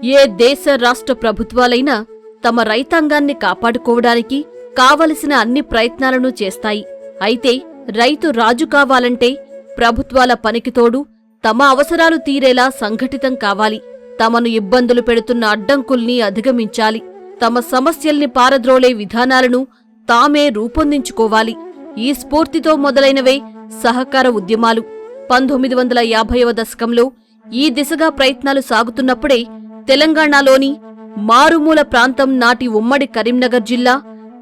ఏ దేశ రాష్ట్ర ప్రభుత్వాలైనా తమ రైతాంగాన్ని కాపాడుకోవడానికి కావలసిన అన్ని ప్రయత్నాలను చేస్తాయి. అయితే రైతు రాజు కావాలంటే ప్రభుత్వాల పనికితోడు తమ అవసరాలు తీరేలా సంఘటితం కావాలి. తమను ఇబ్బందులు పెడుతున్న అడ్డంకుల్ని అధిగమించాలి. తమ సమస్యల్ని పారద్రోలే విధానాలను తామే రూపొందించుకోవాలి. ఈ స్ఫూర్తితో మొదలైనవే సహకార ఉద్యమాలు. 1950వ దశకంలో ఈ దిశగా ప్రయత్నాలు సాగుతున్నప్పుడే తెలంగాణలోని మారుమూల ప్రాంతం నాటి ఉమ్మడి కరీంనగర్ జిల్లా,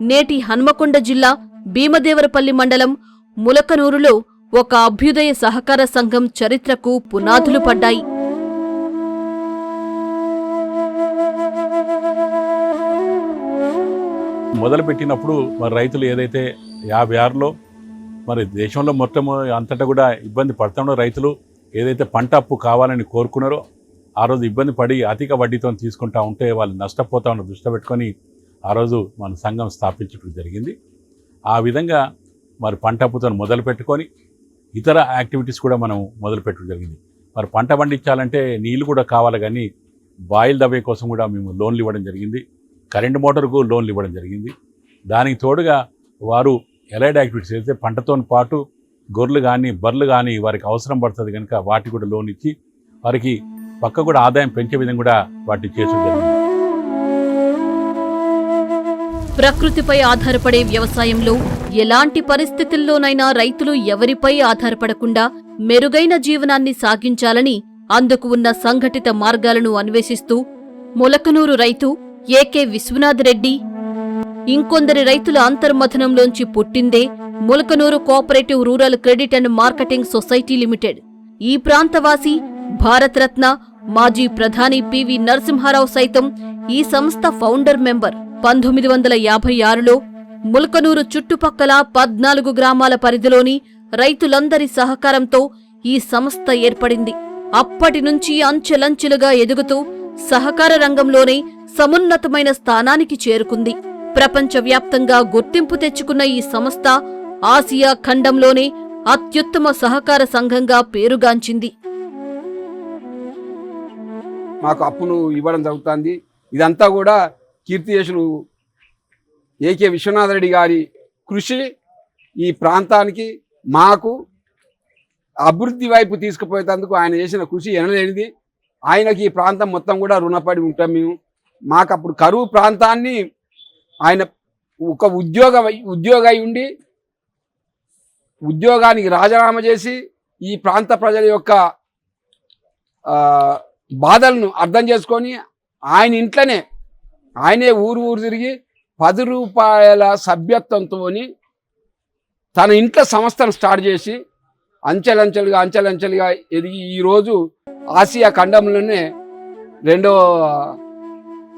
నేటి హన్మకొండ జిల్లా భీమదేవరపల్లి మండలం ములకనూరులో ఒక అభ్యుదయ సహకార సంఘం చరిత్రకు పునాదులు పడ్డాయి. మొదలుపెట్టినప్పుడు మరి రైతులు ఏదైతే 56లో మరి దేశంలో మొత్తం అంతటా కూడా ఇబ్బంది పడుతుండో రైతులు ఏదైతే పంట అప్పు కావాలని కోరుకున్నారో ఆ రోజు ఇబ్బంది పడి అధిక వడ్డీతో తీసుకుంటా ఉంటే వాళ్ళు నష్టపోతా ఉన్న దృష్టి పెట్టుకొని ఆ రోజు మన సంఘం స్థాపించడం జరిగింది. ఆ విధంగా మరి పంట అప్పుతో మొదలు పెట్టుకొని ఇతర యాక్టివిటీస్ కూడా మనం మొదలుపెట్టడం జరిగింది. మరి పంట పండించాలంటే నీళ్ళు కూడా కావాలి, కానీ బాయిల్ దవ్వే కోసం కూడా మేము లోన్లు ఇవ్వడం జరిగింది. కరెంటు మోటార్కు లోన్లు ఇవ్వడం జరిగింది. దానికి తోడుగా వారు ఎలైడ్ యాక్టివిటీస్ అయితే పంటతో పాటు గొర్రెలు కానీ బర్రెలు కానీ వారికి అవసరం పడుతుంది కనుక వాటికి కూడా లోన్ ఇచ్చి వారికి పక్క కూడా ఆదాయం పెంచే విధంగా కూడా వాటిని చేయడం జరిగింది. ప్రకృతిపై ఆధారపడే వ్యవసాయంలో ఎలాంటి పరిస్థితుల్లోనైనా రైతులు ఎవరిపై ఆధారపడకుండా మెరుగైన జీవనాన్ని సాగించాలని అందుకు ఉన్న సంఘటిత మార్గాలను అన్వేషిస్తూ ములకనూరు రైతు ఏకే విశ్వనాథ్ రెడ్డి ఇంకొందరి రైతుల అంతర్మథనంలోంచి పుట్టిందే Mulkanoor cooperative rural credit and marketing society limited. ఈ ప్రాంతవాసి భారతరత్న మాజీ ప్రధాని పివి నరసింహారావు సైతం ఈ సంస్థ ఫౌండర్ మెంబర్. 1956లో ములకనూరు చుట్టుపక్కల 14 గ్రామాల పరిధిలోని రైతులందరి సహకారంతో ఈ సంస్థ ఏర్పడింది. అప్పటి నుంచి అంచెలంచెలుగా ఎదుగుతూ సహకార రంగంలోనే సమున్నతమైన స్థానానికి చేరుకుంది. ప్రపంచవ్యాప్తంగా గుర్తింపు తెచ్చుకున్న ఈ సంస్థ ఆసియా ఖండంలోనే అత్యుత్తమ సహకార సంఘంగా పేరుగాంచింది. మాకు అప్పును ఇవ్వడం జరుగుతుంది. ఇదంతా కూడా కీర్తిశేషులు ఏకే విశ్వనాథ్ రెడ్డి గారి కృషి ఈ ప్రాంతానికి మాకు అభివృద్ధి వైపు తీసుకుపోయేందుకు ఆయన చేసిన కృషి ఎనలేనిది. ఆయనకి ఈ ప్రాంతం మొత్తం కూడా రుణపడి ఉంటాం మేము. మాకు అప్పుడు కరువు ప్రాంతాన్ని ఆయన ఒక ఉద్యోగి ఉండి ఉద్యోగానికి రాజీనామా చేసి ఈ ప్రాంత ప్రజల యొక్క బాధలను అర్థం చేసుకొని ఆయన ఇంట్లోనే ఆయనే ఊరు తిరిగి 10 రూపాయల సభ్యత్వంతో తన ఇంట్లో సంస్థను స్టార్ట్ చేసి అంచెలంచెలుగా ఎదిగి ఈరోజు ఆసియా ఖండంలోనే 2వ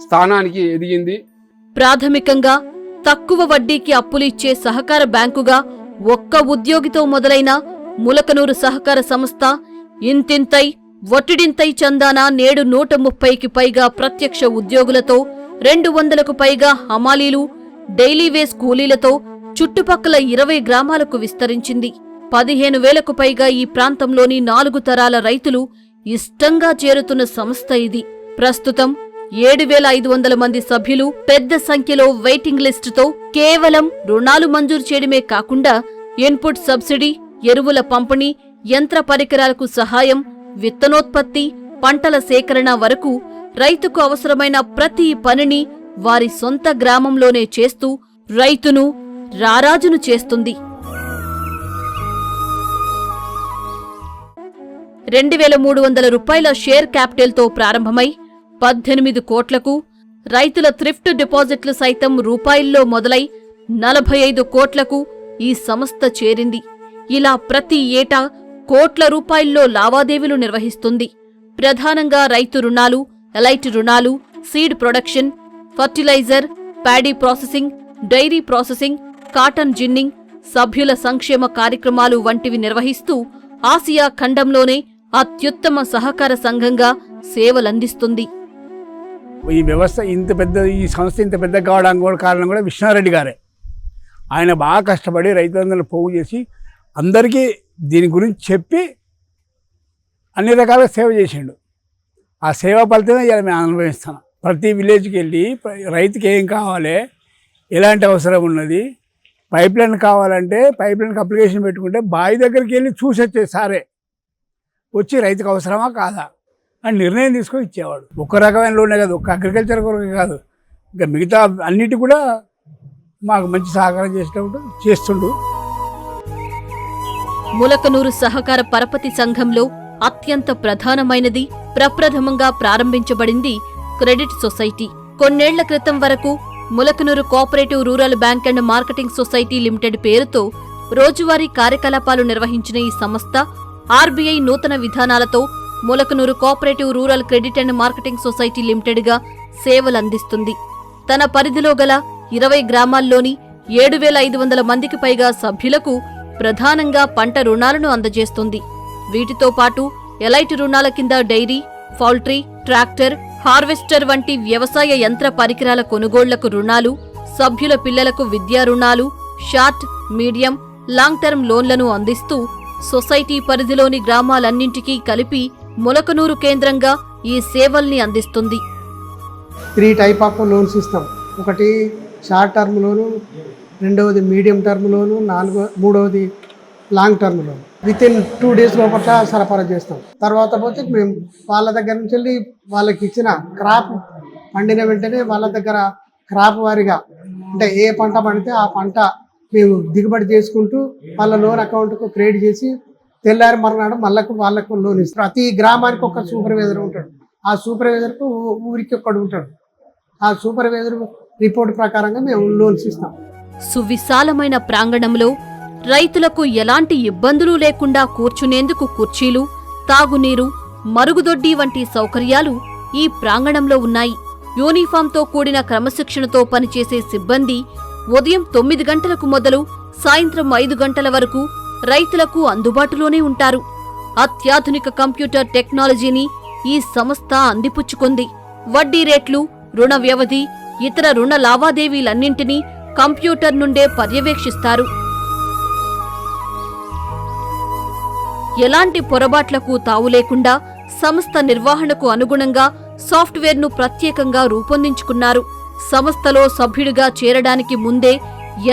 స్థానానికి ఎదిగింది. ప్రాథమికంగా తక్కువ వడ్డీకి అప్పులిచ్చే సహకార బ్యాంకుగా ఒక్క ఉద్యోగితో మొదలైన ములకనూరు సహకార సంస్థ ఇంతింతై ఒట్టిడింతై చందాన నేడు 130కి పైగా ప్రత్యక్ష ఉద్యోగులతో 200కు పైగా హమాలీలు, డైలీ వేస్ కూలీలతో చుట్టుపక్కల 20 గ్రామాలకు విస్తరించింది. 15,000కు పైగా ఈ ప్రాంతంలోని 4 తరాల రైతులు ఇష్టంగా చేరుతున్న సంస్థ ఇది. ప్రస్తుతం 7,500 మంది సభ్యులు, పెద్ద సంఖ్యలో వెయిటింగ్ లిస్టుతో కేవలం రుణాలు మంజూరు చేయడమే కాకుండా ఇన్పుట్ సబ్సిడీ, ఎరువుల పంపిణీ, యంత్ర పరికరాలకు సహాయం, విత్తనోత్పత్తి, పంటల సేకరణ వరకు రైతుకు అవసరమైన ప్రతి పనిని వారి సొంత గ్రామంలోనే చేస్తూ రైతును రారాజును చేస్తుంది. 2,300 రూపాయల షేర్ క్యాపిటల్తో ప్రారంభమై 18 కోట్లకు, రైతుల థ్రిఫ్ట్ డిపాజిట్లు సైతం రూపాయల్లో మొదలై 45 కోట్లకు ఈ సంస్థ చేరింది. ఇలా ప్రతి ఏటా కోట్ల రూపాయల్లో లావాదేవీలు నిర్వహిస్తుంది. ప్రధానంగా రైతు రుణాలు, ఎలైట్ రుణాలు, seed production, fertiliser, paddy processing, dairy processing, cotton ginning, సభ్యుల సంక్షేమ కార్యక్రమాలు వంటివి నిర్వహిస్తూ ఆసియా ఖండంలోనే అత్యుత్తమ సహకార సంఘంగా సేవలందిస్తుంది. ఈ వ్యవస్థ ఈ సంస్థ ఇంత పెద్ద కావడానికి కూడా కారణం కూడా విశ్వనాథరెడ్డి గారే. ఆయన బాగా కష్టపడి రైతులందరినీ పోగు చేసి అందరికీ దీని గురించి చెప్పి అన్ని రకాలుగా సేవ చేసిండు. ఆ సేవా ఫలితమే ఇలా మేము అనుభవిస్తున్నాం. ప్రతి విలేజ్కి వెళ్ళి రైతుకి ఏం కావాలి, ఎలాంటి అవసరం ఉన్నది, పైప్ లైన్ కావాలంటే పైప్ లైన్కి అప్లికేషన్ పెట్టుకుంటే బావి దగ్గరికి వెళ్ళి చూసి వచ్చే సారే వచ్చి రైతుకు అవసరమా కాదా అని నిర్ణయం తీసుకొని ఇచ్చేవాడు. ఒక్క రకమైన లోనే కాదు, ఒక్క అగ్రికల్చర్ కొరకు కాదు, ఇంకా మిగతా అన్నిటి కూడా మాకు మంచి సహకారం చేస్తుండు. ములకనూరు సహకార పరపతి సంఘంలో అత్యంత ప్రధానమైనది, ప్రప్రథమంగా ప్రారంభించబడింది క్రెడిట్ సొసైటీ. కొన్నేళ్ల క్రితం వరకు Mulakanuru cooperative rural bank and marketing society limited పేరుతో రోజువారీ కార్యకలాపాలు నిర్వహించిన ఈ సంస్థ ఆర్బీఐ నూతన విధానాలతో Mulakanuru cooperative rural credit and marketing society లిమిటెడ్గా సేవలందిస్తుంది. తన పరిధిలో గల 20 గ్రామాల్లోని 7,500 మందికి పైగా సభ్యులకు ప్రధానంగా పంట రుణాలను అందజేస్తుంది. వీటితో పాటు ఎలైట్ రుణాల కింద డైరీ, పౌల్ట్రీ, ట్రాక్టర్, హార్వెస్టర్ వంటి వ్యవసాయ యంత్ర పరికరాల కొనుగోళ్లకు రుణాలు, సభ్యుల పిల్లలకు విద్యా రుణాలు, షార్ట్, మీడియం, లాంగ్ టర్మ్ లోన్లను అందిస్తూ సొసైటీ పరిధిలోని గ్రామాలన్నింటికీ కలిపి ములకనూరు కేంద్రంగా ఈ సేవల్ని అందిస్తుంది. 3 టైప్ ఆఫ్ లోన్స్ ఇస్తాం. ఒకటి షార్ట్ టర్మ్ లోను, రెండవది మీడియం టర్మ్ లోను, మూడవది long term loan. With in 2 days లోపల సరఫరా చేస్తాం. తర్వాత పోతే మేము వాళ్ళ దగ్గర నుంచి వెళ్ళి వాళ్ళకి ఇచ్చిన క్రాప్ పండిన వెంటనే వాళ్ళ దగ్గర క్రాప్ వారిగా అంటే ఏ పంట పండితే ఆ పంట మేము దిగుబడి చేసుకుంటూ వాళ్ళ లోన్ అకౌంట్కు క్రెడిట్ చేసి తెల్లారి మర్నాడు వాళ్ళకు లోన్ ఇస్తాం. ప్రతి గ్రామానికి ఒక సూపర్వైజర్ ఉంటాడు. ఆ సూపర్వైజర్కు ఊరికి ఒక్కడు ఉంటాడు. ఆ సూపర్వైజర్ రిపోర్ట్ ప్రకారంగా మేము లోన్స్ ఇస్తాం. సువిశాలమైన ప్రాంగణంలో రైతులకు ఎలాంటి ఇబ్బందులు లేకుండా కూర్చునేందుకు కుర్చీలు, తాగునీరు, మరుగుదొడ్డి వంటి సౌకర్యాలు ఈ ప్రాంగణంలో ఉన్నాయి. యూనిఫాంతో కూడిన క్రమశిక్షణతో పనిచేసే సిబ్బంది ఉదయం 9 గంటలకు మొదలు సాయంత్రం 5 గంటల వరకు రైతులకు అందుబాటులోనే ఉంటారు. అత్యాధునిక కంప్యూటర్ టెక్నాలజీని ఈ సంస్థ అందిపుచ్చుకుంది. వడ్డీ రేట్లు, రుణ వ్యవధి, ఇతర రుణ లావాదేవీలన్నింటినీ కంప్యూటర్ నుండే పర్యవేక్షిస్తారు. ఎలాంటి పొరబాట్లకు తావు లేకుండా సంస్థ నిర్వహణకు అనుగుణంగా సాఫ్ట్వేర్ను ప్రత్యేకంగా రూపొందించుకున్నారు. సంస్థలో సభ్యుడిగా చేరడానికి ముందే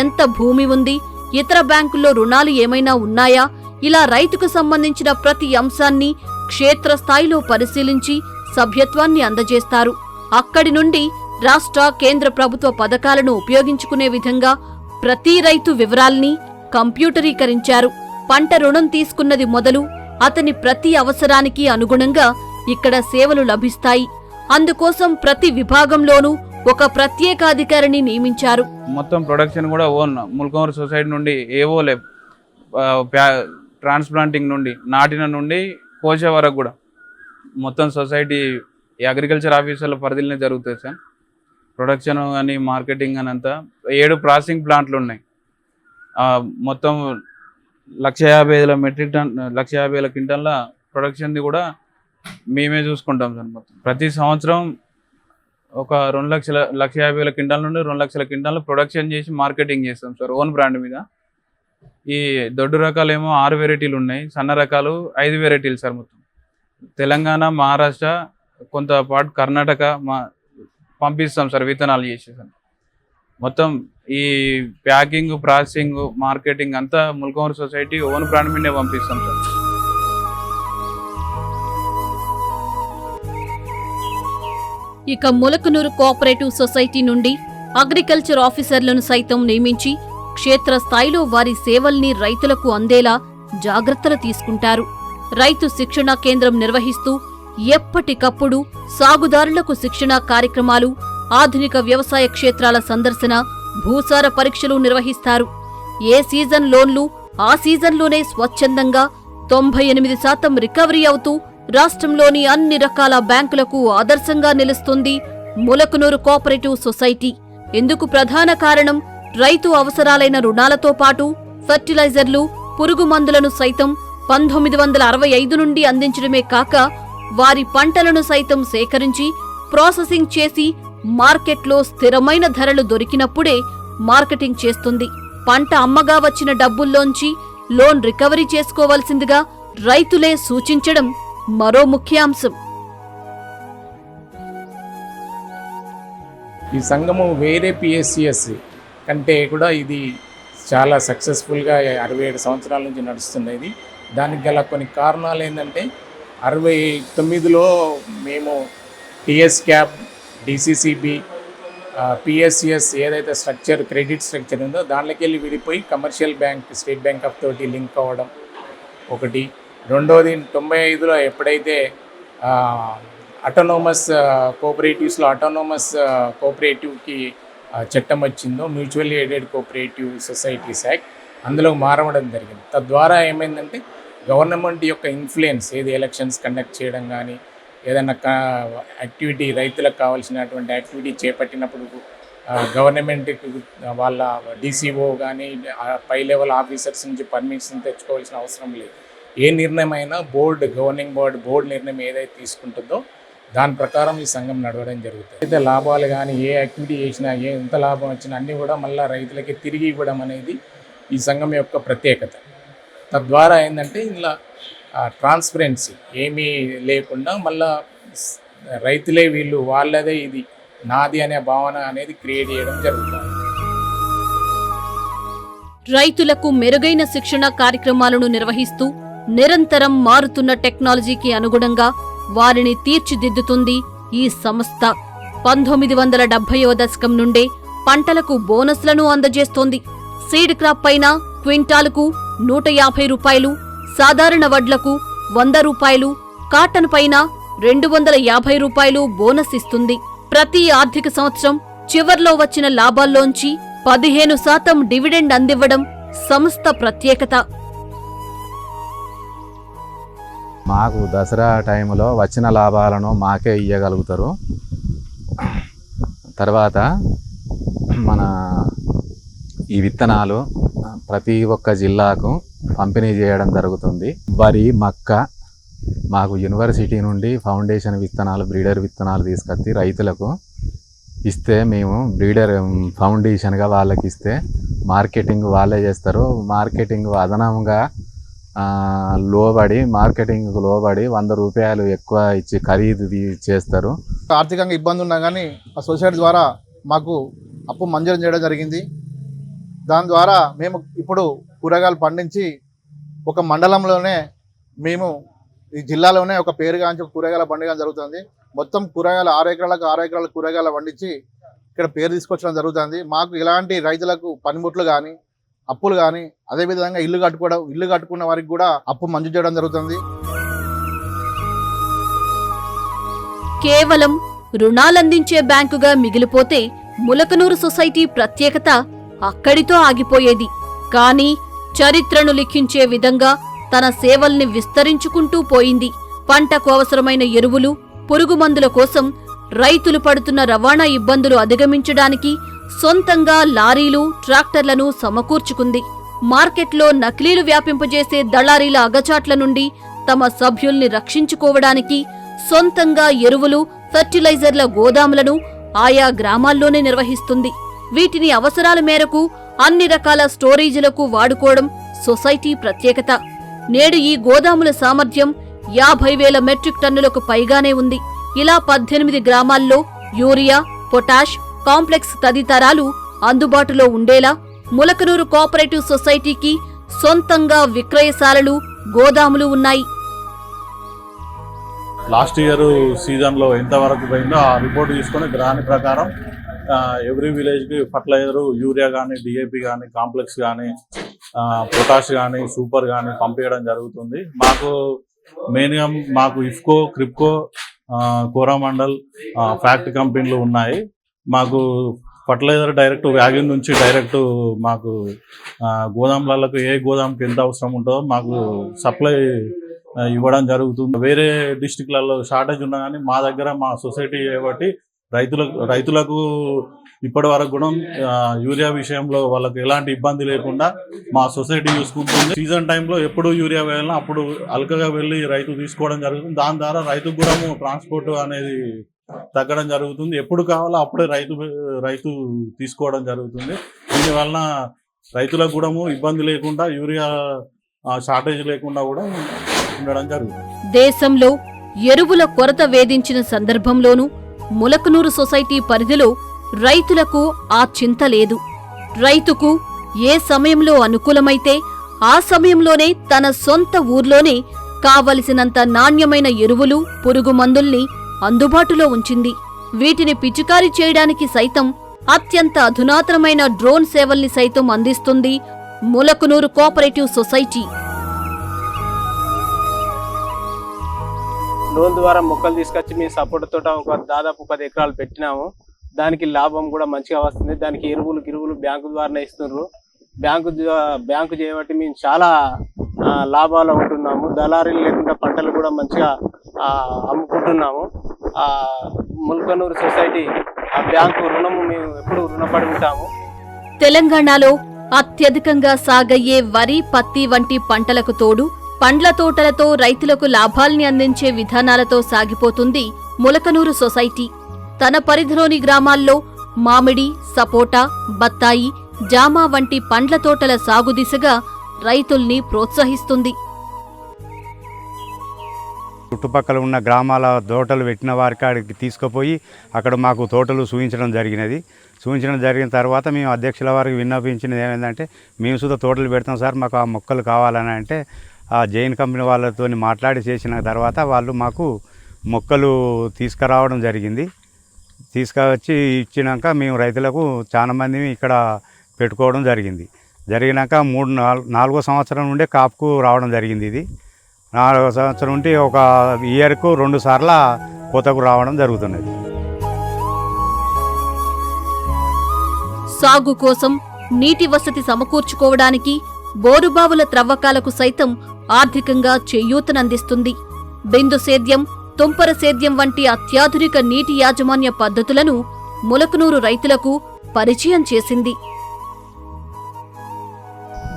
ఎంత భూమి ఉంది, ఇతర బ్యాంకుల్లో రుణాలు ఏమైనా ఉన్నాయా, ఇలా రైతుకు సంబంధించిన ప్రతి అంశాన్ని క్షేత్రస్థాయిలో పరిశీలించి సభ్యత్వాన్ని అందజేస్తారు. అక్కడి నుండి రాష్ట్ర, కేంద్ర ప్రభుత్వ పథకాలను ఉపయోగించుకునే విధంగా ప్రతి రైతు వివరాల్ని కంప్యూటరీకరించారు. పంట రుణం తీసుకున్నది మొదలు అతని ప్రతి అవసరానికి అనుగుణంగా ఇక్కడ సేవలు లభిస్తాయి. అందుకోసం ప్రతి విభాగంలోనూ ఒక ప్రత్యేకాధికారిని నియమించారు. మొత్తం ప్రొడక్షన్ కూడా ఓన్ ములకనూరు సొసైటీ నుండి ఏవోలే ట్రాన్స్ప్లాంటింగ్ నుండి నాటిన నుండి కోసే వరకు కూడా మొత్తం సొసైటీ అగ్రికల్చర్ ఆఫీసర్ల పరిధిలోనే జరుగుతుంది సార్. ప్రొడక్షన్ అని, మార్కెటింగ్ అని అంతా 7 ప్రాసెసింగ్ ప్లాంట్లు ఉన్నాయి. మొత్తం 150,000 మెట్రిక్ టన్ 150,000 క్వింటాల ప్రొడక్షన్ది కూడా మేమే చూసుకుంటాం సార్. మొత్తం ప్రతి సంవత్సరం ఒక 1,50,000 క్వింటాల నుండి 2,00,000 క్వింటాలు ప్రొడక్షన్ చేసి మార్కెటింగ్ చేస్తాం సార్ ఓన్ బ్రాండ్ మీద. ఈ దొడ్డు రకాలు ఏమో 6 వెరైటీలు ఉన్నాయి, సన్న రకాలు 5 వెరైటీలు సార్. మొత్తం తెలంగాణ, మహారాష్ట్ర, కొంత పాటు కర్ణాటక పంపిస్తాం సార్ విత్తనాలు చేసేసాం. మొత్తం ఈ ప్యాకింగ్, ప్రాసెసింగ్, మార్కెటింగ్ అంతా ములకనూరు సొసైటీ ఓన్ బ్రాండ్ మీదే పంపిస్తాం సార్. ఇక ములకనూరు కోఆపరేటివ్ సొసైటీ నుండి అగ్రికల్చర్ ఆఫీసర్లను సైతం నియమించి క్షేత్రస్థాయిలో వారి సేవల్ని రైతులకు అందేలా జాగ్రత్తలు తీసుకుంటారు. రైతు శిక్షణా కేంద్రం నిర్వహిస్తూ ఎప్పటికప్పుడు సాగుదారులకు శిక్షణా కార్యక్రమాలు, ఆధునిక వ్యవసాయ క్షేత్రాల సందర్శన, భూసార పరీక్షలు నిర్వహిస్తారు. ఏ సీజన్ లోన్లు ఆ సీజన్లోనే స్వచ్ఛందంగా 98% రికవరీ అవుతూ రాష్ట్రంలోని అన్ని రకాల బ్యాంకులకు ఆదర్శంగా నిలుస్తుంది ములకనూరు కోఆపరేటివ్ సొసైటీ. ఇందుకు ప్రధాన కారణం రైతు అవసరాలైన రుణాలతో పాటు ఫెర్టిలైజర్లు, పురుగు మందులను సైతం 1965 నుండి అందించడమే కాక వారి పంటలను సైతం సేకరించి ప్రాసెసింగ్ చేసి మార్కెట్లో స్థిరమైన ధరలు దొరికినప్పుడే మార్కెటింగ్ చేస్తుంది. పంట అమ్మగా వచ్చిన డబ్బుల్లోంచి లోన్ రికవరీ చేసుకోవాల్సిందిగా రైతులే సూచించడం మరో ముఖ్యాంశం. ఈ సంఘము వేరే పిఎస్సిఎస్ కంటే కూడా ఇది చాలా సక్సెస్ఫుల్గా 67 సంవత్సరాల నుంచి నడుస్తున్నది. దానికి గల కొన్ని కారణాలు ఏంటంటే 69లో మేము టిఎస్ క్యాప్, డిసిసిబి, పిఎస్సిఎస్ ఏదైతే స్ట్రక్చర్, క్రెడిట్ స్ట్రక్చర్ ఉందో దాంట్లోకి వెళ్ళి విడిపోయి commercial bank, state bank of తోటి లింక్ అవ్వడం ఒకటి. రెండోది 95లో ఎప్పుడైతే అటోనోమస్ కోఆపరేటివ్స్లో అటోనోమస్ కోఆపరేటివ్కి చట్టం వచ్చిందో, mutually aided cooperative societies act, అందులో మారవడం జరిగింది. తద్వారా ఏమైందంటే గవర్నమెంట్ యొక్క ఇన్ఫ్లుయెన్స్, ఏది ఎలక్షన్స్ కండక్ట్ చేయడం కానీ, ఏదైనా యాక్టివిటీ, రైతులకు కావాల్సినటువంటి యాక్టివిటీ చేపట్టినప్పుడు గవర్నమెంట్కి వాళ్ళ డీసీఓ కానీ పై లెవెల్ ఆఫీసర్స్ నుంచి పర్మిషన్ తెచ్చుకోవాల్సిన అవసరం లేదు. ఏ నిర్ణయం అయినా గవర్నింగ్ బోర్డు నిర్ణయం ఏదైతే తీసుకుంటుందో దాని ప్రకారం ఈ సంఘం నడవడం జరుగుతుంది. అయితే లాభాలు కానీ ఏ యాక్టివిటీ చేసినా, ఎంత లాభం వచ్చినా అన్నీ కూడా మళ్ళీ రైతులకి తిరిగి ఇవ్వడం అనేది ఈ సంఘం యొక్క ప్రత్యేకత. తద్వారా ఏంటంటే ఇలా ట్రాన్స్పరెన్సీ ఏమీ లేకుండా మళ్ళా రైతులే వీళ్ళు, వాళ్ళదే ఇది నాది అనే భావన అనేది క్రియేట్ చేయడం జరుగుతుంది. రైతులకు మెరుగైన శిక్షణ కార్యక్రమాలను నిర్వహిస్తూ నిరంతరం మారుతున్న టెక్నాలజీకి అనుగుణంగా వారిని తీర్చిదిద్దుతుంది ఈ సంస్థ. 1970వ దశకం నుండే పంటలకు బోనస్లను అందజేస్తోంది. సీడ్ క్రాప్ పైన క్వింటాలుకు 150 రూపాయలు, సాధారణ వడ్లకు 100 రూపాయలు, కాటన్ పైన 250 రూపాయలు బోనస్ ఇస్తుంది. ప్రతి ఆర్థిక సంవత్సరం చివర్లో వచ్చిన లాభాల్లోంచి 15% డివిడెండ్ అందివ్వడం సంస్థ ప్రత్యేకత. మాకు దసరా టైంలో వచ్చిన లాభాలను మాకే ఇవ్వగలుగుతారు. తర్వాత మన ఈ విత్తనాలు ప్రతి ఒక్క జిల్లాకు పంపిణీ చేయడం జరుగుతుంది. వరి, మక్క మాకు యూనివర్సిటీ నుండి ఫౌండేషన్ విత్తనాలు, బ్రీడర్ విత్తనాలు తీసుకొచ్చి రైతులకు ఇస్తే, మేము బ్రీడర్ ఫౌండేషన్గా వాళ్ళకి ఇస్తే మార్కెటింగ్ వాళ్ళే చేస్తారు. మార్కెటింగ్ అదనంగా మార్కెటింగ్కు లోబడి 100 రూపాయలు ఎక్కువ ఇచ్చి ఖరీదు చేస్తారు. ఆర్థికంగా ఇబ్బంది ఉన్నా కానీ ఆ సొసైటీ ద్వారా మాకు అప్పు మంజూరు చేయడం జరిగింది. దాని ద్వారా మేము ఇప్పుడు కూరగాయలు పండించి ఒక మండలంలోనే, మేము ఈ జిల్లాలోనే ఒక పేరుగాంచి కూరగాయల పండించడం జరుగుతుంది. మొత్తం కూరగాయలు 6 ఎకరాలకు కూరగాయలు పండించి ఇక్కడ పేరు తీసుకొచ్చడం జరుగుతుంది. మాకు ఇలాంటి రైతులకు పనిముట్లు కానీ, అప్పులు కానీ, అదేవిధంగా ఇల్లు కట్టుకున్న వారికి కూడా అప్పు మంజూరు చేయడం జరుగుతుంది. కేవలం రుణాలందించే బ్యాంకుగా మిగిలిపోతే ములకనూరు సొసైటీ ప్రత్యేకత అక్కడితో ఆగిపోయేది. కానీ చరిత్రను లిఖించే విధంగా తన సేవల్ని విస్తరించుకుంటూ పోయింది. పంటకు అవసరమైన ఎరువులు, పురుగుమందుల కోసం రైతులు పడుతున్న రవాణా ఇబ్బందులు అధిగమించడానికి సొంతంగా లారీలు, ట్రాక్టర్లను సమకూర్చుకుంది. మార్కెట్లో నకిలీలు వ్యాపింపజేసే దళారీల అగచాట్ల నుండి తమ సభ్యుల్ని రక్షించుకోవడానికి సొంతంగా ఎరువులు, ఫెర్టిలైజర్ల గోదాములను ఆయా గ్రామాల్లోనే నిర్వహిస్తుంది. వీటిని అవసరాల మేరకు అన్ని రకాల స్టోరేజీలకు వాడుకోవడం సొసైటీ ప్రత్యేకత. నేడు ఈ గోదాముల సామర్థ్యం 50,000 మెట్రిక్ టన్నులకు పైగానే ఉంది. ఇలా 18 గ్రామాల్లో యూరియా, పొటాష్, కాంప్లెక్స్ తదితరాలు అందుబాటులో ఉండేలా ములకనూరు కోఆపరేటివ్ సొసైటీకి సొంతంగా విక్రయశాలలు, గోదాములు ఉన్నాయి. లాస్ట్ ఇయర్ సీజన్లో ఎంతవరకు పోయిందో ఆ రిపోర్ట్ తీసుకొని దాని ప్రకారం ఎవ్రీ విలేజ్కి ఫర్టిలైజరు, యూరియా కానీ, డిఏపి కానీ, కాంప్లెక్స్ కానీ, పొటాష్ కానీ, సూపర్ కానీ పంపించడం జరుగుతుంది. మెయిన్గా మాకు ఇఫ్కో, క్రిప్కో, కోరామండల్ ఫ్యాక్టరీ కంపెనీలు ఉన్నాయి. మాకు ఫర్టిలైజర్ డైరెక్ట్ వ్యాగన్ నుంచి డైరెక్ట్ మాకు గోదాములకు, ఏ గోదాంకి ఎంత అవసరం ఉంటుందో మాకు సప్లై ఇవ్వడం జరుగుతుంది. వేరే డిస్టిక్లలో షార్టేజ్ ఉన్నా కానీ మా దగ్గర, మా సొసైటీ కాబట్టి రైతులకు ఇప్పటి వరకు కూడా యూరియా విషయంలో వాళ్ళకి ఎలాంటి ఇబ్బంది లేకుండా మా సొసైటీ చూసుకుంటుంది. సీజన్ టైంలో ఎప్పుడు యూరియా వేయాలన్నా అప్పుడు అల్కగా వెళ్ళి రైతు తీసుకోవడం జరుగుతుంది. దాని ద్వారా రైతుకు కూడా ట్రాన్స్పోర్ట్ అనేది తగ్గడం జరుగుతుంది. ఎప్పుడు కావాలో అప్పుడే రైతు తీసుకోవడం జరుగుతుంది. దీనివలన రైతులకు కూడా ఇబ్బంది లేకుండా, యూరియా షార్టేజ్ లేకుండా కూడా ఉండడం జరుగుతుంది. దేశంలో ఎరువుల కొరత వేధించిన సందర్భంలోనూ ములకనూరు సొసైటీ పరిధిలో రైతులకు ఆ చింత లేదు. రైతుకు ఏ సమయంలో అనుకూలమైతే ఆ సమయంలోనే తన సొంత ఊర్లోనే కావలసినంత నాణ్యమైన ఎరువులు, పురుగు మందుల్ని అందుబాటులో ఉంచింది. వీటిని పిచికారీ చేయడానికి సైతం అత్యంత అధునాతనమైన డ్రోన్ సేవల్ని సైతం అందిస్తుంది ములకనూరు కోఆపరేటివ్ సొసైటీ. డ్రోన్ ద్వారా మొక్కలు తీసుకొచ్చి మేము సపోర్ట్ తోట దాదాపు 10 ఎకరాలు పెట్టినాము. దానికి లాభం కూడా మంచిగా వస్తుంది. దానికి ఎరువులు బ్యాంకు ద్వారానే ఇస్తున్నారు. బ్యాంకు చేయబట్టి మేము చాలా లాభాలు ఉంటున్నాము. దళారీలు లేకుండా పంటలు కూడా మంచిగా అమ్ముకుంటున్నాము. ములకనూరు సొసైటీ ఆ బ్యాంకు రుణము మేము ఎప్పుడు రుణపడి ఉంటాము. తెలంగాణలో అత్యధికంగా సాగయ్యే వరి, పత్తి వంటి పంటలకు తోడు పండ్ల తోటలతో రైతులకు లాభాల్ని అందించే విధానాలతో సాగిపోతుంది ములకనూరు సొసైటీ. తన పరిధిలోని గ్రామాల్లో మామిడి, సపోటా, బత్తాయి, జామ వంటి పండ్ల తోటల సాగు దిశగా రైతుల్ని ప్రోత్సహిస్తుంది. చుట్టుపక్కల ఉన్న గ్రామాల తోటలు పెట్టిన వారికి అక్కడికి తీసుకుపోయి అక్కడ మాకు తోటలు చూపించడం జరిగిన తర్వాత మేము అధ్యక్షుల వారికి విన్నపించినది ఏమైందంటే, మేము సుధా తోటలు పెడతాం సార్, మాకు ఆ మొక్కలు కావాలని అంటే ఆ జైన్ కంపెనీ వాళ్ళతో మాట్లాడి చేసిన తర్వాత వాళ్ళు మాకు మొక్కలు తీసుకురావడం జరిగింది. తీసుకువచ్చి ఇచ్చినాక మేము రైతులకు చాలా మంది ఇక్కడ పెట్టుకోవడం జరిగినాక 4వ సంవత్సరం నుండే కాపుకు రావడం జరిగింది. ఇది 4వ సంవత్సరం నుండి ఒక ఇయర్కు 2 సార్ల కోతకు రావడం జరుగుతున్నది. సాగు కోసం నీటి వసతి సమకూర్చుకోవడానికి బోరుబావుల త్రవ్వకాలకు సైతం ఆర్థికంగా చేయూతనందిస్తుంది. బిందు సేద్యం, తుంపర సేద్యం వంటి అత్యాధునిక నీటి యాజమాన్య పద్ధతులను ములకనూరు రైతులకు పరిచయం చేసింది.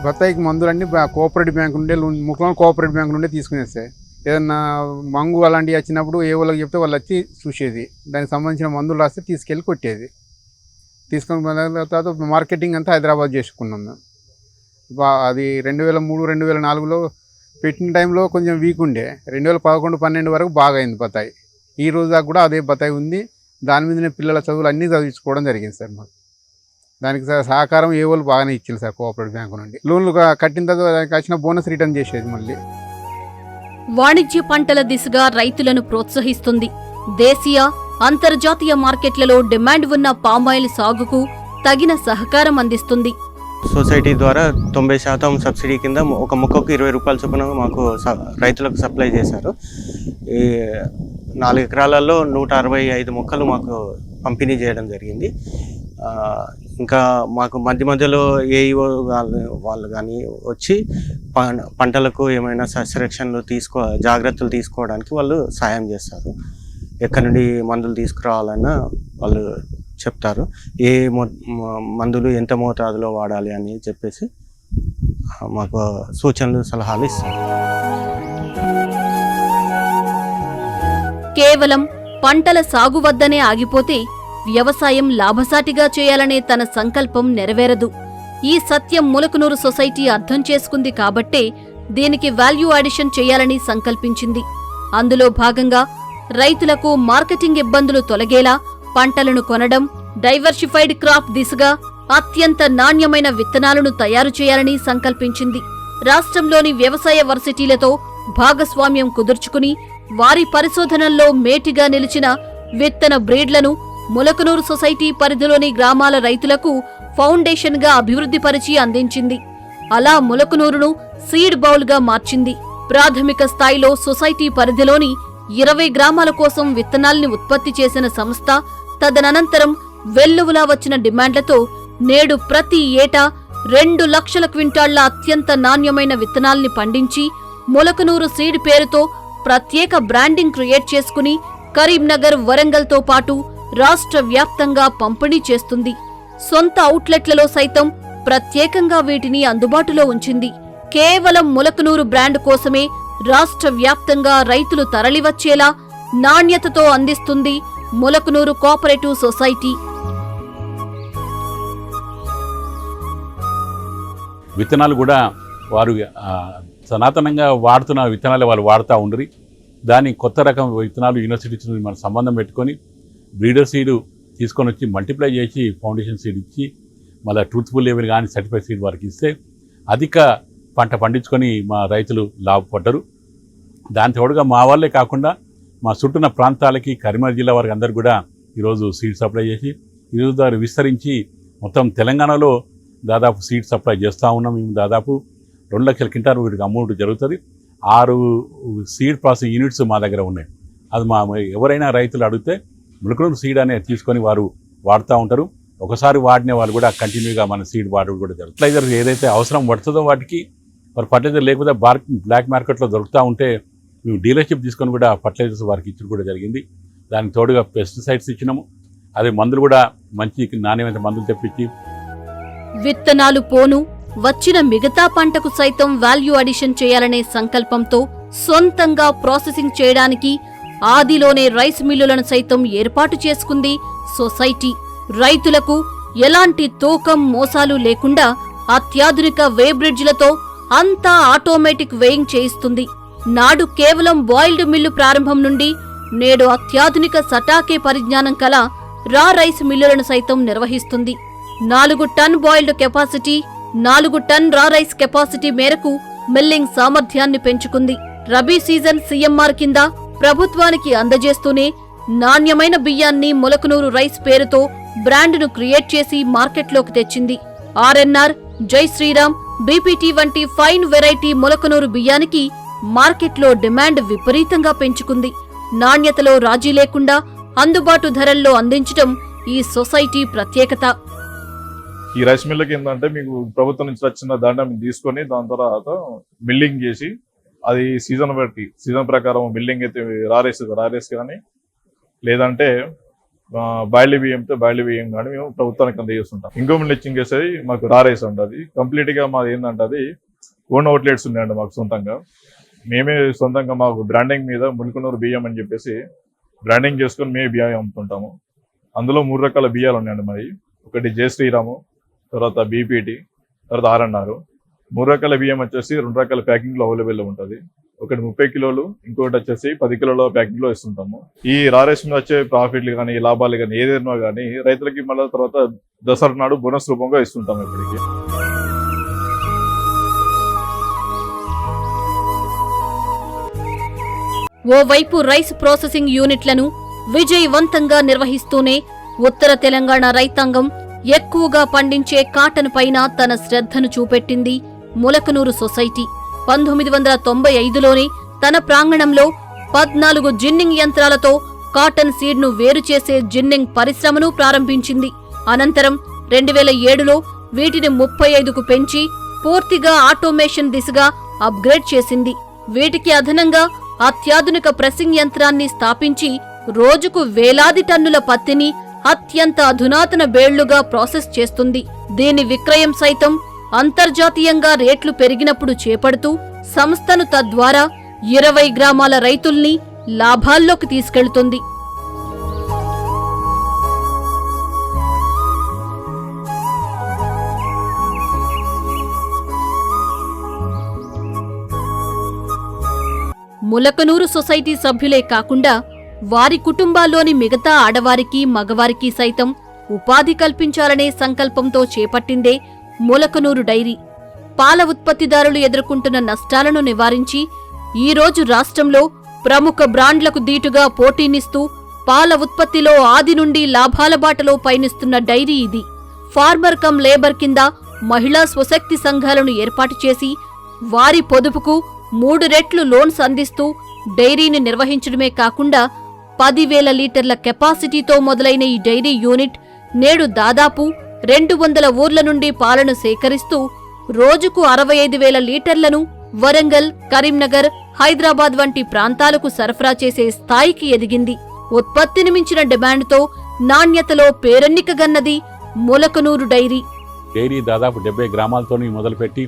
బత్తాయికి మందులన్నీ కోఆపరేటివ్ బ్యాంక్ నుండే, ముఖ్యంగా కోఆపరేటివ్ బ్యాంక్ నుండే తీసుకునేది సార్. ఏదన్నా మంగు అలాంటివి వచ్చినప్పుడు ఏ వాళ్ళకి చెప్తే వాళ్ళు వచ్చి చూసేది, దానికి సంబంధించిన మందులు రాస్తే తీసుకెళ్ళి కొట్టేది. తీసుకున్న తర్వాత మార్కెటింగ్ అంతా హైదరాబాద్ చేసుకున్నాం మేము. అది 2003, 2004లో పెట్టిన టైంలో కొంచెం వీక్ ఉండే. 2011, 12 వరకు బాగా అయింది బత్తాయి. ఈ రోజు దాకా కూడా అదే బత్తాయి ఉంది. దాని మీదనే పిల్లల చదువులు అన్నీ చదివించుకోవడం జరిగింది సార్. మాకు దానికి సహకారం ఏ వాళ్ళు బాగానే ఇచ్చింది సార్ కోఆపరేటివ్ బ్యాంకు నుండి. లోన్లు కట్టిన తర్వాత దానికి వచ్చిన బోనస్ రిటర్న్ చేసేది. మళ్ళీ వాణిజ్య పంటల దిశగా రైతులను ప్రోత్సహిస్తుంది. దేశీయ, అంతర్జాతీయ మార్కెట్లలో డిమాండ్ ఉన్న పామాయిల్ సాగుకు తగిన సహకారం అందిస్తుంది. సొసైటీ ద్వారా 90% సబ్సిడీ కింద ఒక మొక్కకు 20 రూపాయల చొప్పున మాకు రైతులకు సప్లై చేశారు. ఈ 4 ఎకరాలలో 165 మొక్కలు మాకు పంపిణీ చేయడం జరిగింది. ఇంకా మాకు మధ్యలో ఏఈఓ వాళ్ళు కానీ వచ్చి పంటలకు ఏమైనా సస్యరక్షణలు జాగ్రత్తలు తీసుకోవడానికి వాళ్ళు సాయం చేస్తారు. ఎక్కడి నుండి మందులు తీసుకురావాలన్నా వాళ్ళు చెప్తారు. ఏ మందులు ఎంత మోతాదులో వాడాలి అని చెప్పేసి మాకు సూచనలు, సలహాలు ఇస్తారు. కేవలం పంటల సాగు వద్దనే ఆగిపోతే వ్యవసాయం లాభసాటిగా చేయాలనే తన సంకల్పం నెరవేరదు. ఈ సత్యం ములకనూరు సొసైటీ అర్థం చేసుకుంది కాబట్టే దీనికి వాల్యూ అడిషన్ చేయాలని సంకల్పించింది. అందులో భాగంగా రైతులకు మార్కెటింగ్ ఇబ్బందులు తొలగేలా పంటలను కొనడం, డైవర్సిఫైడ్ క్రాప్ దిశగా అత్యంత నాణ్యమైన విత్తనాలను తయారు చేయాలని సంకల్పించింది. రాష్ట్రంలోని వ్యవసాయ వర్సిటీలతో భాగస్వామ్యం కుదుర్చుకుని వారి పరిశోధనల్లో మేటిగా నిలిచిన విత్తన బ్రీడ్లను ములకనూరు సొసైటీ పరిధిలోని గ్రామాల రైతులకు ఫౌండేషన్గా అభివృద్ధిపరిచి అందించింది. అలా ములకనూరును సీడ్ బౌల్గా మార్చింది. ప్రాథమిక స్థాయిలో సొసైటీ పరిధిలోని 20 గ్రామాల కోసం విత్తనాల్ని ఉత్పత్తి చేసిన సంస్థ తదనంతరం వెల్లువలా వచ్చిన డిమాండ్లతో నేడు ప్రతి ఏటా 2 లక్షల క్వింటాళ్ల అత్యంత నాణ్యమైన విత్తనాల్ని పండించి ములకనూరు సీడ్ పేరుతో ప్రత్యేక బ్రాండింగ్ క్రియేట్ చేసుకుని కరీంనగర్, వరంగల్తో పాటు రాష్ట్ర వ్యాప్తంగా పంపిణీ చేస్తుంది. సొంత అవుట్లెట్లలో సైతం ప్రత్యేకంగా వీటిని అందుబాటులో ఉంచింది. కేవలం ములకనూరు బ్రాండ్ కోసమే రాష్ట్ర వ్యాప్తంగా రైతులు తరలివచ్చేలా నాణ్యతతో అందిస్తుంది ములకనూరు కోఆపరేటివ్ సొసైటీ. విత్తనాలు కూడా వారు సనాతనంగా వాడుతున్న విత్తనాలు వాళ్ళు వాడుతూ ఉండరు. దాని కొత్త రకం విత్తనాలు యూనివర్సిటీ నుంచి మనం సంబంధం పెట్టుకొని బ్రీడర్ సీడు తీసుకొని వచ్చి మల్టిప్లై చేసి ఫౌండేషన్ సీడ్ ఇచ్చి మళ్ళీ ట్రూత్ఫుల్ లెవెల్ కానీ సర్టిఫైడ్ సీడ్ వారికి ఇస్తే అధిక పంట పండించుకొని మా రైతులు లాభపడ్డారు. దాని తోడుగా మా వాళ్ళే కాకుండా మా చుట్టూన్న ప్రాంతాలకి కరీంనగర్ జిల్లా వారికి అందరు కూడా ఈరోజు సీడ్ సప్లై చేసి ఈరోజు ద్వారా విస్తరించి మొత్తం తెలంగాణలో దాదాపు సీడ్ సప్లై చేస్తూ ఉన్నాం. మేము దాదాపు 2 లక్షల క్వింటాల్ వీటికి అమౌంట్ జరుగుతుంది. 6 సీడ్ ప్రాసెసింగ్ యూనిట్స్ మా దగ్గర ఉన్నాయి. అది మా ఎవరైనా రైతులు అడిగితే ములకనూరు సీడ్ అనేది తీసుకొని వారు వాడుతూ ఉంటారు. ఒకసారి వాడిన వాళ్ళు కూడా కంటిన్యూగా మన సీడ్ వాడడం కూడా జరుగుతుంది. ఫర్టిలైజర్ ఏదైతే అవసరం పడుతుందో వాటికి మరి ఫర్టిలైజర్ లేకపోతే బ్లాక్ మార్కెట్లో దొరుకుతూ ఉంటే మేము డీలర్షిప్ తీసుకొని కూడా ఫర్టిలైజర్స్ వారికి ఇచ్చడం కూడా జరిగింది. దానికి తోడుగా పెస్టిసైడ్స్ ఇచ్చినాము. అదే మందులు కూడా మంచి నాణ్యమైన మందులు తెప్పించి విత్తనాలు పోను వచ్చిన మిగతా పంటకు సైతం వాల్యూ అడిషన్ చేయాలనే సంకల్పంతో సొంతంగా ప్రాసెసింగ్ చేయడానికి ఆదిలోనే రైస్ మిల్లులను సైతం ఏర్పాటు చేసుకుంది సొసైటీ. రైతులకు ఎలాంటి తూకం మోసాలు లేకుండా అత్యాధునిక వే బ్రిడ్జ్లతో అంతా ఆటోమేటిక్ వేయింగ్ చేయిస్తుంది. నాడు కేవలం బాయిల్డ్ మిల్లు ప్రారంభం నుండి నేడు అత్యాధునిక సటాకే పరిజ్ఞానం కల రా రైస్ మిల్లులను సైతం నిర్వహిస్తుంది. 4 టన్ బాయిల్డ్ కెపాసిటీ, 4 టన్ రా రైస్ కెపాసిటీ మేరకు మిల్లింగ్ సామర్థ్యాన్ని పెంచుకుంది. రబీ సీజన్ సీఎంఆర్ కింద ప్రభుత్వానికి అందజేస్తూనే నాణ్యమైన బియ్యాన్ని ములకనూరు రైస్ పేరుతో బ్రాండ్ను క్రియేట్ చేసి మార్కెట్లోకి తెచ్చింది. ఆర్ఎన్ఆర్, జై శ్రీరామ్, బీపీటీ వంటి ఫైన్ వెరైటీ ములకనూరు బియ్యానికి మార్కెట్లో డిమాండ్ విపరీతంగా పెంచుకుంది. నాణ్యతలో రాజీ లేకుండా అందుబాటు ధరల్లో అందించడం ఈ సొసైటీ ప్రత్యేకత. ఈ రైస్ మిల్లకి ఏంటంటే మీకు ప్రభుత్వం నుంచి వచ్చిన దాంట్లో మేము తీసుకొని దాని తర్వాత మిల్లింగ్ చేసి అది సీజన్ బట్టి సీజన్ ప్రకారం మిల్లింగ్ అయితే రారేస్ కానీ లేదంటే బాయిల్డ్ బియ్యంతో బాయిల్డ్ బియ్యం కానీ మేము ప్రభుత్వానికి అందజేస్తుంటాం. ఇంకో మిల్లింగ్ చేసేది మాకు రారేస్ ఉంటుంది. కంప్లీట్గా మాది ఏంటంటే అది ఓన్ అవుట్లెట్స్ ఉన్నాయండి మాకు సొంతంగా. మేమే సొంతంగా మాకు బ్రాండింగ్ మీద ములకనూరు బియ్యం అని చెప్పేసి బ్రాండింగ్ చేసుకొని మేము బియ్యం అమ్ముతుంటాము. అందులో 3 రకాల బియ్యాలు ఉన్నాయండి మరి. ఒకటి జై శ్రీరాము, తర్వాత బీపీటీ, తర్వాత ఆర్ఎన్ఆర్. 3 రకాల బియ్యం వచ్చేసి 2 రకాల ప్యాకింగ్లో అవైలబుల్ ఉంటుంది. ఒకటి 30 కిలోలు, ఇంకొకటి వచ్చేసి 10 కిలోల ప్యాకింగ్లో ఇస్తుంటాము. ఈ రారేస్ మీద వచ్చే ప్రాఫిట్లు కానీ లాభాలు కానీ ఏదైనా కానీ రైతులకి మళ్ళీ తర్వాత దసరా నాడు బోనస్ రూపంగా ఇస్తుంటాము. ఇప్పటికి ఓవైపు రైస్ ప్రాసెసింగ్ యూనిట్లను విజయవంతంగా నిర్వహిస్తూనే ఉత్తర తెలంగాణ రైతాంగం ఎక్కువగా పండించే కాటన్ పైన తన శ్రద్ధను చూపెట్టింది ములకనూరు సొసైటీ. 1995లోనే తన ప్రాంగణంలో 14 జిన్నింగ్ యంత్రాలతో కాటన్ సీడ్ను వేరు చేసే జిన్నింగ్ పరిశ్రమను ప్రారంభించింది. అనంతరం 2007లో వీటిని 35కు పెంచి పూర్తిగా ఆటోమేషన్ దిశగా అప్గ్రేడ్ చేసింది. వీటికి అదనంగా అత్యాధునిక ప్రెసింగ్ యంత్రాన్ని స్థాపించి రోజుకు వేలాది టన్నుల పత్తిని అత్యంత అధునాతన బేళ్లుగా ప్రాసెస్ చేస్తుంది. దీని విక్రయం సైతం అంతర్జాతీయంగా రేట్లు పెరిగినప్పుడు చేపడుతూ సంస్థను తద్వారా 20 గ్రామాల రైతుల్ని లాభాల్లోకి తీసుకెళ్తుంది. ములకనూరు సొసైటీ సభ్యులే కాకుండా వారి కుటుంబాల్లోని మిగతా ఆడవారికి, మగవారికి సైతం ఉపాధి కల్పించాలనే సంకల్పంతో చేపట్టిందే ములకనూరు డైరీ. పాల ఉత్పత్తిదారులు ఎదుర్కొంటున్న నష్టాలను నివారించి ఈరోజు రాష్ట్రంలో ప్రముఖ బ్రాండ్లకు దీటుగా పోటీనిస్తూ పాల ఉత్పత్తిలో ఆది నుండి లాభాల బాటలో పయనిస్తున్న డైరీ ఇది. ఫార్మర్ కమ్ లేబర్ కింద మహిళా స్వశక్తి సంఘాలను ఏర్పాటు చేసి వారి పొదుపుకు 3 రెట్లు లోన్స్ అందిస్తూ డైరీని నిర్వహించడమే కాకుండా 10,000 లీటర్ల కెపాసిటీతో మొదలైన ఈ డైరీ యూనిట్ నేడు దాదాపు 200 ఊర్ల నుండి పాలను సేకరిస్తూ రోజుకు 65,000 లీటర్లను వరంగల్, కరీంనగర్, హైదరాబాద్ వంటి ప్రాంతాలకు సరఫరా చేసే స్థాయికి ఎదిగింది. ఉత్పత్తిని మించిన డిమాండ్తో నాణ్యతలో పేరెన్నికగన్నది ములకనూరు డైరీ. డైరీ దాదాపు 70 గ్రామాలతోని మొదలుపెట్టి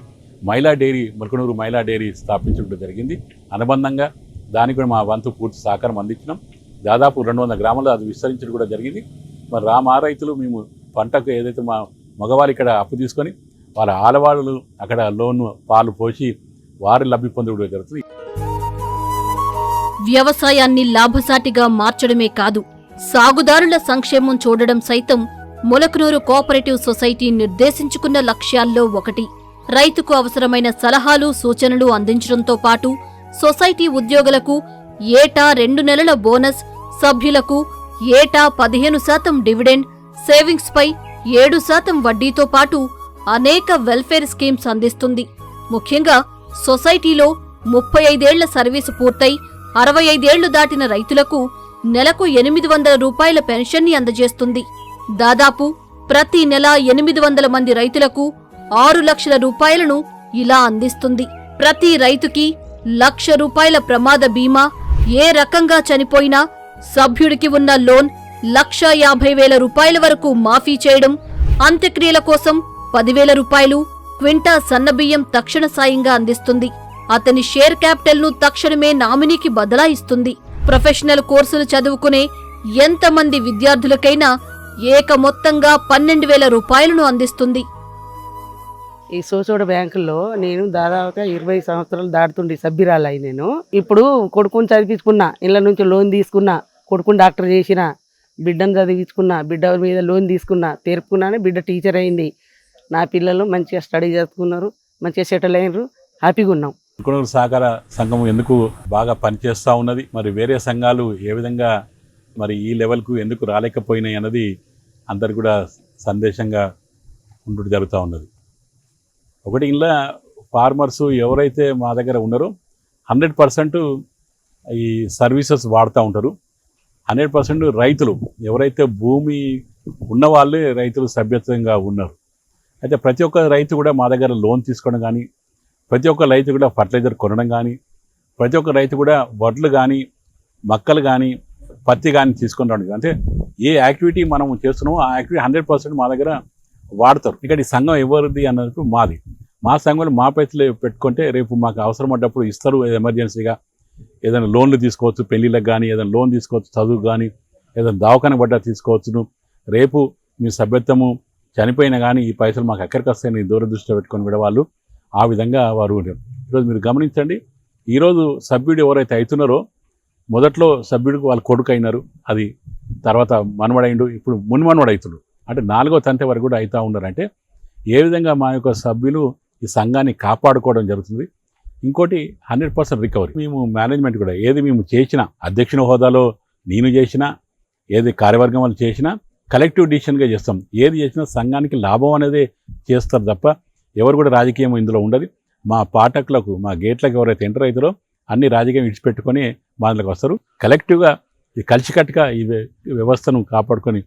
ములకనూరు మహిళా డైరీ స్థాపించడం జరిగింది. అనుబంధంగా దానికి కూడా మా వంతు పూర్తి సహకారం అందించినాం. దాదాపు 200 గ్రామాలు అది విస్తరించడం కూడా జరిగింది. మరి మా రైతులు మేము పంటకు ఏదైతే మా మగవాళ్ళు ఇక్కడ అప్పు తీసుకొని వాళ్ళ ఆడవాళ్ళు అక్కడ లోన్ పాలు పోసి వారి లబ్ధి పొందడం జరుగుతుంది. వ్యవసాయాన్ని లాభసాటిగా మార్చడమే కాదు, సాగుదారుల సంక్షేమం చూడడం సైతం ములకనూరు కోఆపరేటివ్ సొసైటీ నిర్దేశించుకున్న లక్ష్యాల్లో ఒకటి. రైతుకు అవసరమైన సలహాలు, సూచనలు అందించడంతో పాటు సొసైటీ ఉద్యోగులకు ఏటా 2 నెలల బోనస్, సభ్యులకు ఏటా 15% డివిడెండ్, సేవింగ్స్ పై 7% వడ్డీతో పాటు అనేక వెల్ఫేర్ స్కీమ్స్ అందిస్తుంది. ముఖ్యంగా సొసైటీలో 35 ఏళ్ల సర్వీసు పూర్తయి 65 ఏళ్లు దాటిన రైతులకు నెలకు 800 రూపాయల పెన్షన్ని అందజేస్తుంది. దాదాపు ప్రతి నెల 800 మంది రైతులకు 6 లక్షల రూపాయలను ఇలా అందిస్తుంది. ప్రతి రైతుకి 1,00,000 రూపాయల ప్రమాద బీమా, ఏ రకంగా చనిపోయినా సభ్యుడికి ఉన్న లోన్ 1,50,000 రూపాయల వరకు మాఫీ చేయడం, అంత్యక్రియల కోసం 10,000 రూపాయలు, క్వింటా సన్నబియ్యం తక్షణ సాయంగా అందిస్తుంది. అతని షేర్ క్యాపిటల్ను తక్షణమే నామినీకి బదలాయిస్తుంది. ప్రొఫెషనల్ కోర్సులు చదువుకునే ఎంతమంది విద్యార్థులకైనా ఏకమొత్తంగా 12,000 రూపాయలను అందిస్తుంది. ఈ సోసోడ బ్యాంకుల్లో నేను దాదాపుగా 20 సంవత్సరాలు దాటుతుండే సభ్యురాలై. నేను ఇప్పుడు కొడుకుని చదివించుకున్నా, ఇళ్ళ నుంచి లోన్ తీసుకున్నా, కొడుకుని డాక్టర్ చేసిన, బిడ్డను చదివించుకున్నా, బిడ్డ మీద లోన్ తీసుకున్నా, తెరుపుకున్నానే బిడ్డ టీచర్ అయింది. నా పిల్లలు మంచిగా స్టడీ చేసుకున్నారు, మంచిగా సెటిల్ అయినరు, హ్యాపీగా ఉన్నాం. ములకనూరు సహకార సంఘం ఎందుకు బాగా పనిచేస్తూ ఉన్నది, మరి వేరే సంఘాలు ఏ విధంగా మరి ఈ లెవెల్కు ఎందుకు రాలేకపోయినాయి అన్నది అందరు కూడా సందేశంగా ఉండు జరుగుతూ ఉన్నది. ఒకటి ఇలా ఫార్మర్స్ ఎవరైతే మా దగ్గర ఉన్నారో 100% ఈ సర్వీసెస్ వాడుతూ ఉంటారు. 100% రైతులు ఎవరైతే భూమి ఉన్న వాళ్ళే రైతులు సభ్యత్వంగా ఉన్నారు. అయితే ప్రతి ఒక్క రైతు కూడా మా దగ్గర లోన్ తీసుకోవడం కానీ, ప్రతి ఒక్క రైతు కూడా ఫర్టిలైజర్ కొనడం కానీ, ప్రతి ఒక్క రైతు కూడా వడ్లు కానీ, మక్కలు కానీ, పత్తి కానీ తీసుకొని రావడం. అంటే ఏ యాక్టివిటీ మనం చేస్తున్నామో ఆ యాక్టివిటీ 100% మా దగ్గర వాడతారు. ఇక్కడ ఈ సంఘం ఎవరిది అన్నప్పుడు మాది. మా సంఘంలో మా పైసలు పెట్టుకుంటే రేపు మాకు అవసరం పడ్డప్పుడు ఇస్తారు. ఎమర్జెన్సీగా ఏదైనా లోన్లు తీసుకోవచ్చు, పెళ్ళిళ్ళకి కానీ ఏదైనా లోన్ తీసుకోవచ్చు, చదువుకు కానీ ఏదైనా దవాఖాన పడ్డా తీసుకోవచ్చును. రేపు మీ సభ్యత్వము చనిపోయినా కానీ ఈ పైసలు మాకు ఎక్కడికి వస్తాయని దూరదృష్టిలో పెట్టుకొని కూడా వాళ్ళు ఆ విధంగా వారు ఉంటారు. ఈరోజు మీరు గమనించండి, ఈరోజు సభ్యుడు ఎవరైతే అవుతున్నారో మొదట్లో సభ్యుడికి వాళ్ళు కొడుకు అయినారు, అది తర్వాత మనవడైండు, ఇప్పుడు మున్మనవడు అవుతుడు, అంటే 4వ తంతె వరకు కూడా అవుతూ ఉన్నారంటే ఏ విధంగా మా యొక్క సభ్యులు ఈ సంఘాన్ని కాపాడుకోవడం జరుగుతుంది. ఇంకోటి 100% రికవరీ. మేము మేనేజ్మెంట్ కూడా ఏది మేము చేసినా, అధ్యక్షుని హోదాలో నేను చేసినా, ఏది కార్యవర్గం వాళ్ళు చేసినా కలెక్టివ్ డిసిషన్గా చేస్తాం. ఏది చేసినా సంఘానికి లాభం అనేది చేస్తారు తప్ప ఎవరు కూడా రాజకీయం ఇందులో ఉండదు. మా పాఠకులకు, మా గేట్లకు ఎవరైతే ఎంటర్ అవుతారో అన్ని రాజకీయం విడిచిపెట్టుకొని మా దాంట్లోకి వస్తారు. కలెక్టివ్గా ఈ కలిసికట్టుగా ఈ వ్యవస్థను కాపాడుకొని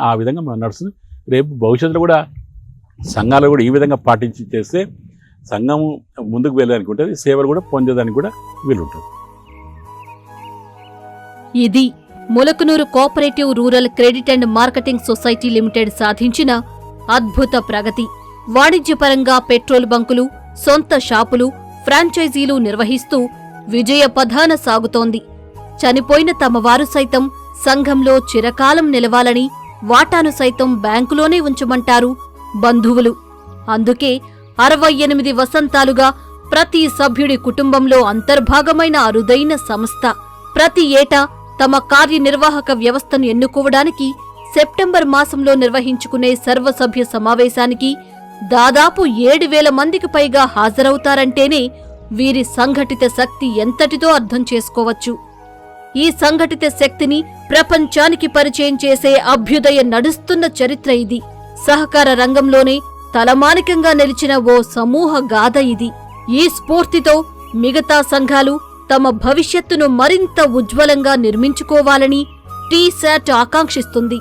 ఆ విధంగా మనం నడుస్తుంది. రేపు భవిష్యత్తులో కూడా సంఘాలు కూడా ఈ విధంగా పాటించి చేస్తే సంఘము ముందుకు వెళ్ళడానికి ఉంటుంది, సేవలు కూడా పొందేదానికి కూడా వీలుంటుంది. ఇది Mulakanuru cooperative rural credit and marketing society limited సాధించిన అద్భుత ప్రగతి. వాణిజ్యపరంగా పెట్రోల్ బంకులు, సొంత షాపులు, ఫ్రాంచైజీలు నిర్వహిస్తూ విజయ పథాన సాగుతోంది. చనిపోయిన తమ వారు సైతం సంఘంలో చిరకాలం నిలవాలని వాటాను సైతం బ్యాంకులోనే ఉంచమంటారు బంధువులు. అందుకే 68 వసంతాలుగా ప్రతి సభ్యుడి కుటుంబంలో అంతర్భాగమైన అరుదైన సంస్థ. ప్రతి ఏటా తమ కార్యనిర్వాహక వ్యవస్థను ఎన్నుకోవడానికి సెప్టెంబర్ మాసంలో నిర్వహించుకునే సర్వసభ్య సమావేశానికి దాదాపు 7,000 మందికి పైగా హాజరవుతారంటేనే వీరి సంఘటిత శక్తి ఎంతటిదో అర్థం చేసుకోవచ్చు. ఈ సంఘటిత శక్తిని ప్రపంచానికి పరిచయం చేసే అభ్యుదయ నడుస్తున్న చరిత్ర ఇది. సహకార రంగంలోనే తలమానికంగా నిలిచిన ఓ సమూహ గాథ ఇది. ఈ స్ఫూర్తితో మిగతా సంఘాలు తమ భవిష్యత్తును మరింత ఉజ్వలంగా నిర్మించుకోవాలని టీశాట్ ఆకాంక్షిస్తుంది.